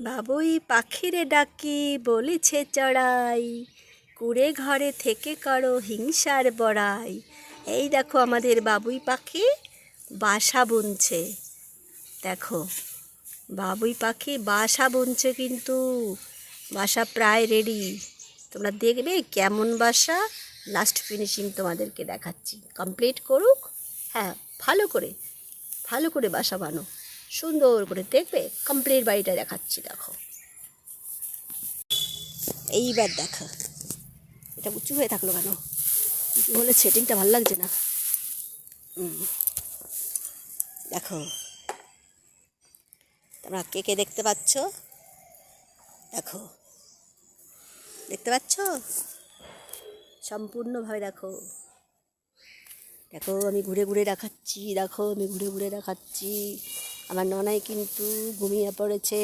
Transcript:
বাবুই পাখিরে ডাকি বলিছে চড়াই, কুড়ে ঘরে থেকে করো হিংসার বড়াই। এই দেখো আমাদের বাবুই পাখি বাসা বুনছে। দেখো বাবুই পাখি বাসা বুনছে, কিন্তু বাসা প্রায় রেডি। তোমরা দেখবে কেমন বাসা, লাস্ট ফিনিশিং তোমাদেরকে দেখাচ্ছি। কমপ্লিট করুক, হ্যাঁ ভালো করে বাসা বানো, সুন্দর করে দেখবে। কমপ্লিট বাড়িটা দেখাচ্ছি, দেখো। এইবার দেখো এটা উঁচু হয়ে থাকলো কেন? উঁচু হলে সেটিংটা ভালো লাগছে না। দেখো তোমরা কে কে দেখতে পাচ্ছ? দেখো, দেখতে পাচ্ছ সম্পূর্ণভাবে? দেখো দেখো আমি ঘুরে ঘুরে দেখাচ্ছি, দেখো আমি ঘুরে ঘুরে দেখাচ্ছি। আমার ননাই কিন্তু ঘুমিয়ে পড়েছে।